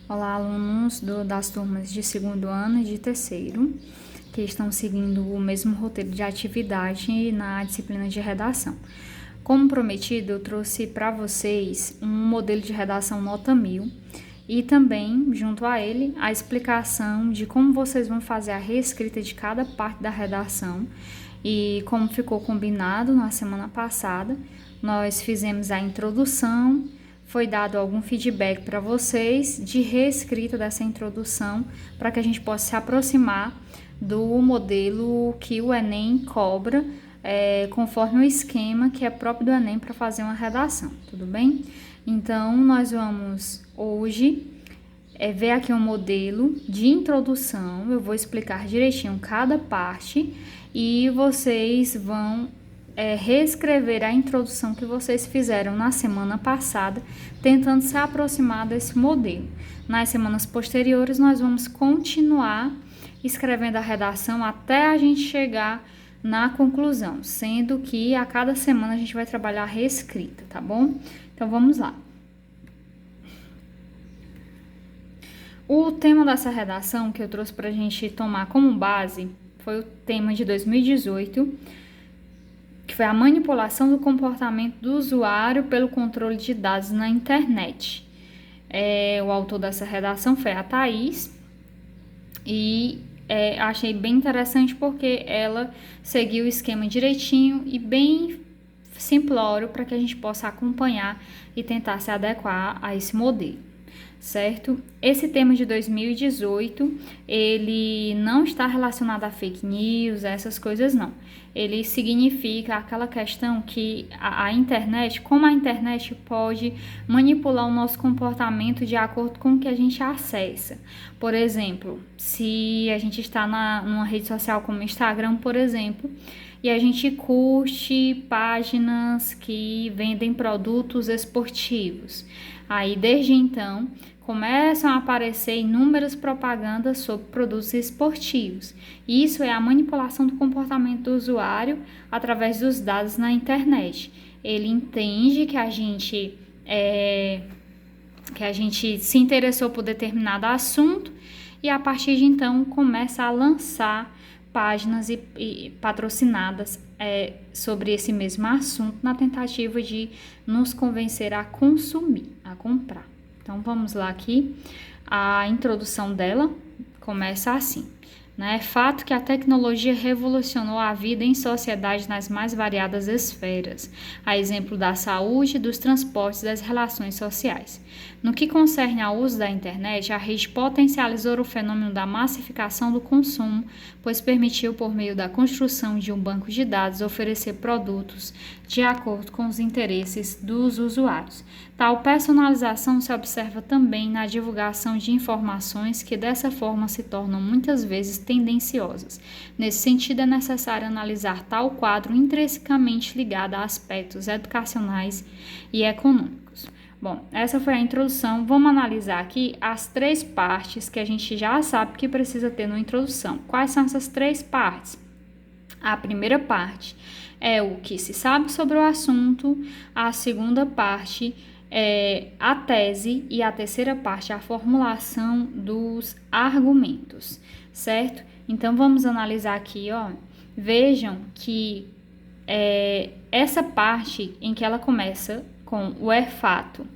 Olá, alunos das turmas de segundo ano e de terceiro, que estão seguindo o mesmo roteiro de atividade na disciplina de redação. Como prometido, eu trouxe para vocês um modelo de redação nota 1000 e também, junto a ele, a explicação de como vocês vão fazer a reescrita de cada parte da redação. E como ficou combinado na semana passada, nós fizemos a introdução. Foi dado algum feedback para vocês de reescrita dessa introdução para que a gente possa se aproximar do modelo que o Enem cobra, conforme o esquema que é próprio do Enem para fazer uma redação, tudo bem? Então, nós vamos hoje ver aqui um modelo de introdução. Eu vou explicar direitinho cada parte e vocês vão reescrever a introdução que vocês fizeram na semana passada, tentando se aproximar desse modelo. Nas semanas posteriores, nós vamos continuar escrevendo a redação até a gente chegar na conclusão, sendo que a cada semana a gente vai trabalhar a reescrita, tá bom? Então, vamos lá. O tema dessa redação que eu trouxe para a gente tomar como base foi o tema de 2018, que foi a manipulação do comportamento do usuário pelo controle de dados na internet. O autor dessa redação foi a Thaís e achei bem interessante porque ela seguiu o esquema direitinho e bem simplório para que a gente possa acompanhar e tentar se adequar a esse modelo. Certo? Esse tema de 2018, ele não está relacionado a fake news, a essas coisas não. Ele significa aquela questão que a internet, como a internet pode manipular o nosso comportamento de acordo com o que a gente acessa. Por exemplo, se a gente está numa rede social como o Instagram, por exemplo, e a gente curte páginas que vendem produtos esportivos. Aí, desde então, começam a aparecer inúmeras propagandas sobre produtos esportivos. Isso é a manipulação do comportamento do usuário através dos dados na internet. Ele entende que a gente se interessou por determinado assunto e, a partir de então, começa a lançar páginas e patrocinadas sobre esse mesmo assunto na tentativa de nos convencer a consumir, a comprar. Então, vamos lá aqui. A introdução dela começa assim, né? É fato que a tecnologia revolucionou a vida em sociedade nas mais variadas esferas, a exemplo da saúde, dos transportes e das relações sociais. No que concerne ao uso da internet, a rede potencializou o fenômeno da massificação do consumo, pois permitiu, por meio da construção de um banco de dados, oferecer produtos de acordo com os interesses dos usuários. Tal personalização se observa também na divulgação de informações que, dessa forma, se tornam muitas vezes tendenciosas. Nesse sentido, é necessário analisar tal quadro intrinsecamente ligado a aspectos educacionais e econômicos. Bom, essa foi a introdução. Vamos analisar aqui as 3 partes que a gente já sabe que precisa ter na introdução. Quais são essas 3 partes? A primeira parte é o que se sabe sobre o assunto, a segunda parte é a tese e a terceira parte é a formulação dos argumentos, certo? Então, vamos analisar aqui, ó. Vejam que essa parte em que ela começa com o fato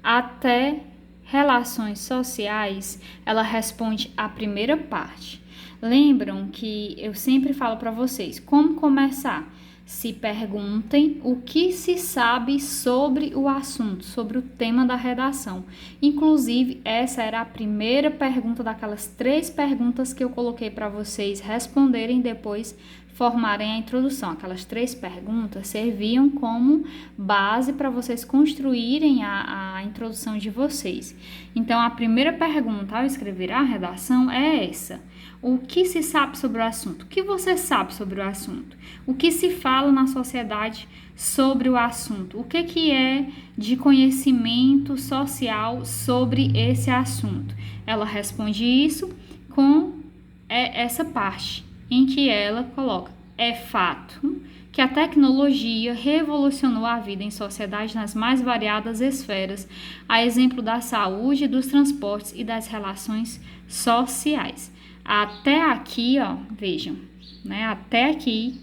até relações sociais, ela responde à primeira parte. Lembram que eu sempre falo para vocês como começar? Se perguntem o que se sabe sobre o assunto, sobre o tema da redação. Inclusive, essa era a primeira pergunta daquelas 3 perguntas que eu coloquei para vocês responderem depois formarem a introdução. Aquelas 3 perguntas serviam como base para vocês construírem a introdução de vocês. Então, a primeira pergunta ao escrever a redação é essa: o que se sabe sobre o assunto? O que você sabe sobre o assunto? O que se fala na sociedade sobre o assunto? O que é de conhecimento social sobre esse assunto? Ela responde isso com essa parte em que ela coloca: é fato que a tecnologia revolucionou a vida em sociedade nas mais variadas esferas, a exemplo da saúde, dos transportes e das relações sociais. Até aqui, ó, vejam, né? Até aqui,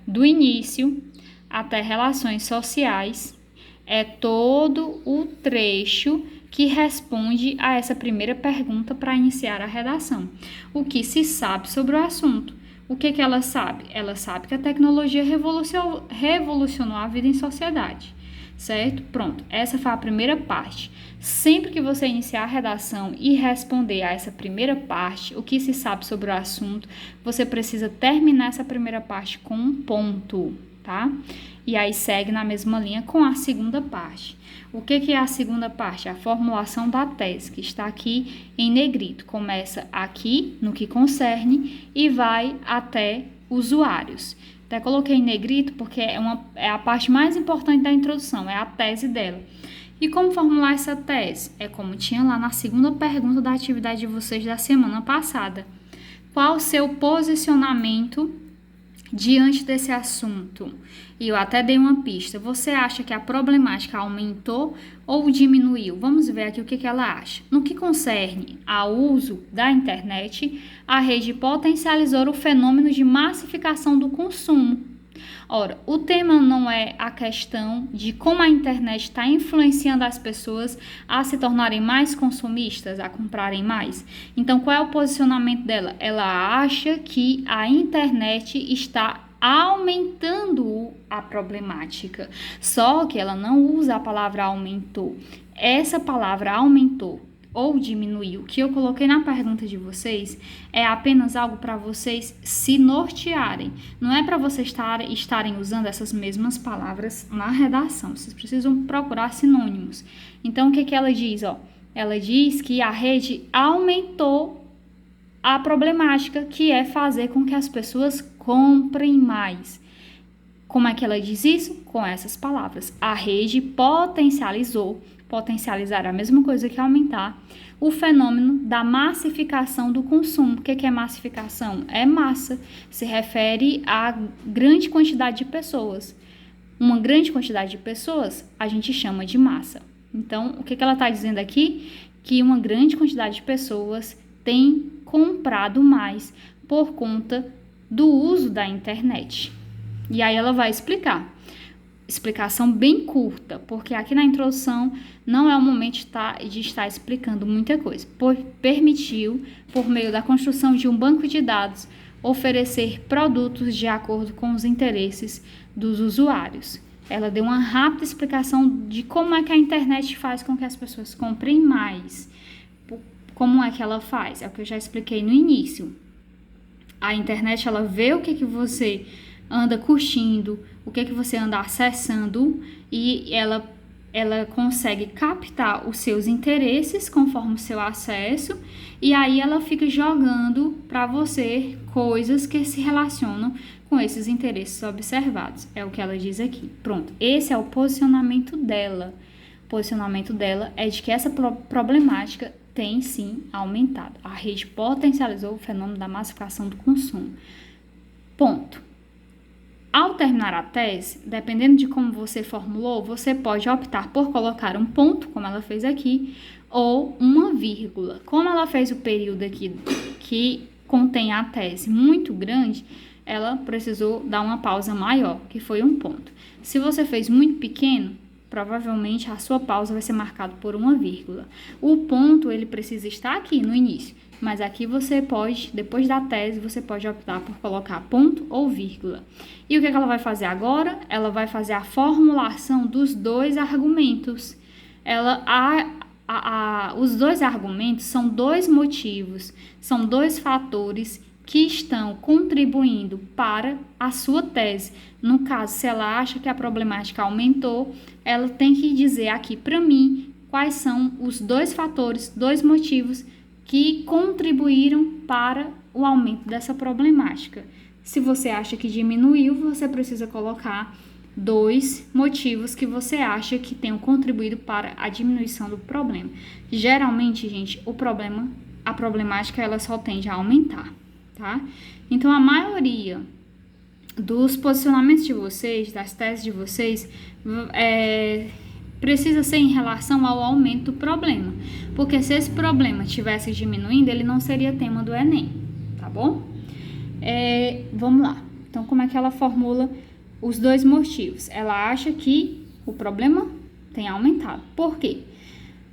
do início até relações sociais, é todo o trecho que responde a essa primeira pergunta para iniciar a redação. O que se sabe sobre o assunto? O que ela sabe? Ela sabe que a tecnologia revolucionou a vida em sociedade, certo? Pronto, essa foi a primeira parte. Sempre que você iniciar a redação e responder a essa primeira parte, o que se sabe sobre o assunto, você precisa terminar essa primeira parte com um ponto, tá? E aí segue na mesma linha com a segunda parte. O que é a segunda parte? A formulação da tese, que está aqui em negrito. Começa aqui, no que concerne, e vai até usuários. Até coloquei em negrito porque é a parte mais importante da introdução, é a tese dela. E como formular essa tese? É como tinha lá na segunda pergunta da atividade de vocês da semana passada. Qual o seu posicionamento diante desse assunto? E eu até dei uma pista. Você acha que a problemática aumentou ou diminuiu? Vamos ver aqui o que ela acha. No que concerne ao uso da internet, a rede potencializou o fenômeno de massificação do consumo. Ora, o tema não é a questão de como a internet está influenciando as pessoas a se tornarem mais consumistas, a comprarem mais. Então, qual é o posicionamento dela? Ela acha que a internet está aumentando a problemática. Só que ela não usa a palavra aumentou. Essa palavra aumentou ou diminuiu, que eu coloquei na pergunta de vocês, é apenas algo para vocês se nortearem. Não é para vocês estarem usando essas mesmas palavras na redação. Vocês precisam procurar sinônimos. Então, o que ela diz? Ela diz que a rede aumentou a problemática, que é fazer com que as pessoas comprem mais. Como é que ela diz isso? Com essas palavras. A rede potencializou. Potencializar é a mesma coisa que aumentar o fenômeno da massificação do consumo. O que é massificação? É massa, se refere a grande quantidade de pessoas. Uma grande quantidade de pessoas a gente chama de massa. Então, o que ela está dizendo aqui? Que uma grande quantidade de pessoas tem comprado mais por conta do uso da internet. E aí ela vai explicar. Explicação bem curta, porque aqui na introdução não é o momento de estar explicando muita coisa. Permitiu, por meio da construção de um banco de dados, oferecer produtos de acordo com os interesses dos usuários. Ela deu uma rápida explicação de como é que a internet faz com que as pessoas comprem mais. Como é que ela faz? É o que eu já expliquei no início. A internet, ela vê o que você anda curtindo, o que você anda acessando, e ela consegue captar os seus interesses conforme o seu acesso, e aí ela fica jogando para você coisas que se relacionam com esses interesses observados. É o que ela diz aqui. Pronto, esse é o posicionamento dela. O posicionamento dela é de que essa problemática tem sim aumentado. A rede potencializou o fenômeno da massificação do consumo. Ponto. Ao terminar a tese, dependendo de como você formulou, você pode optar por colocar um ponto, como ela fez aqui, ou uma vírgula. Como ela fez o período aqui que contém a tese muito grande, ela precisou dar uma pausa maior, que foi um ponto. Se você fez muito pequeno, provavelmente a sua pausa vai ser marcada por uma vírgula. O ponto, ele precisa estar aqui no início, mas aqui você pode, depois da tese, você pode optar por colocar ponto ou vírgula. E o que ela vai fazer agora? Ela vai fazer a formulação dos dois argumentos. Os dois argumentos são dois motivos, são dois fatores que estão contribuindo para a sua tese. No caso, se ela acha que a problemática aumentou, ela tem que dizer aqui para mim quais são os dois fatores, dois motivos que contribuíram para o aumento dessa problemática. Se você acha que diminuiu, você precisa colocar dois motivos que você acha que tenham contribuído para a diminuição do problema. Geralmente, gente, a problemática, ela só tende a aumentar, tá? Então, a maioria dos posicionamentos de vocês, das teses de vocês, precisa ser em relação ao aumento do problema. Porque se esse problema estivesse diminuindo, ele não seria tema do Enem, tá bom? Vamos lá. Então, como é que ela formula os dois motivos? Ela acha que o problema tem aumentado. Por quê?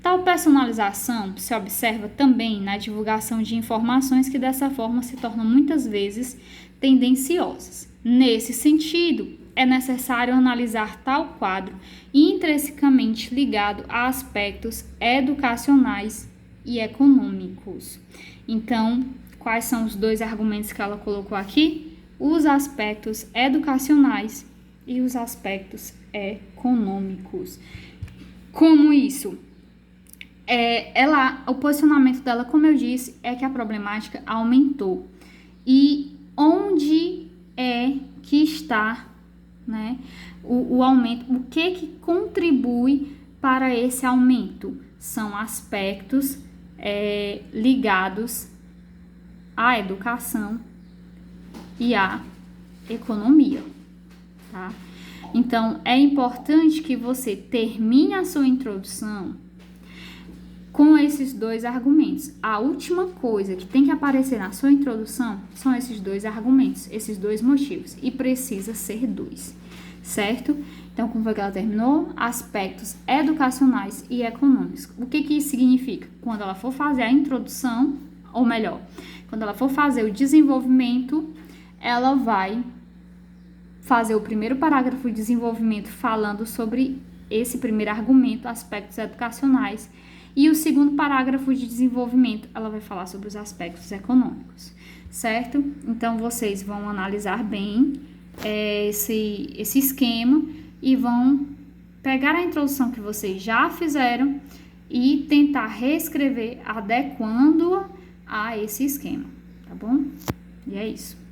Tal personalização se observa também na divulgação de informações que dessa forma se tornam muitas vezes tendenciosas. Nesse sentido, é necessário analisar tal quadro intrinsecamente ligado a aspectos educacionais e econômicos. Então, quais são os dois argumentos que ela colocou aqui? Os aspectos educacionais e os aspectos econômicos. Como isso? O posicionamento dela, como eu disse, é que a problemática aumentou. E onde é que está, né, o aumento? O que contribui para esse aumento? São aspectos ligados à educação e à economia, tá? Então, é importante que você termine a sua introdução com esses dois argumentos. A última coisa que tem que aparecer na sua introdução são esses dois argumentos, esses dois motivos, e precisa ser dois, certo? Então, como foi que ela terminou? Aspectos educacionais e econômicos. O que isso significa? Quando ela for fazer a introdução, ou melhor, quando ela for fazer o desenvolvimento, ela vai fazer o primeiro parágrafo de desenvolvimento falando sobre esse primeiro argumento, aspectos educacionais, e o segundo parágrafo de desenvolvimento, ela vai falar sobre os aspectos econômicos, certo? Então, vocês vão analisar bem esse esquema e vão pegar a introdução que vocês já fizeram e tentar reescrever adequando-a a esse esquema, tá bom? E é isso.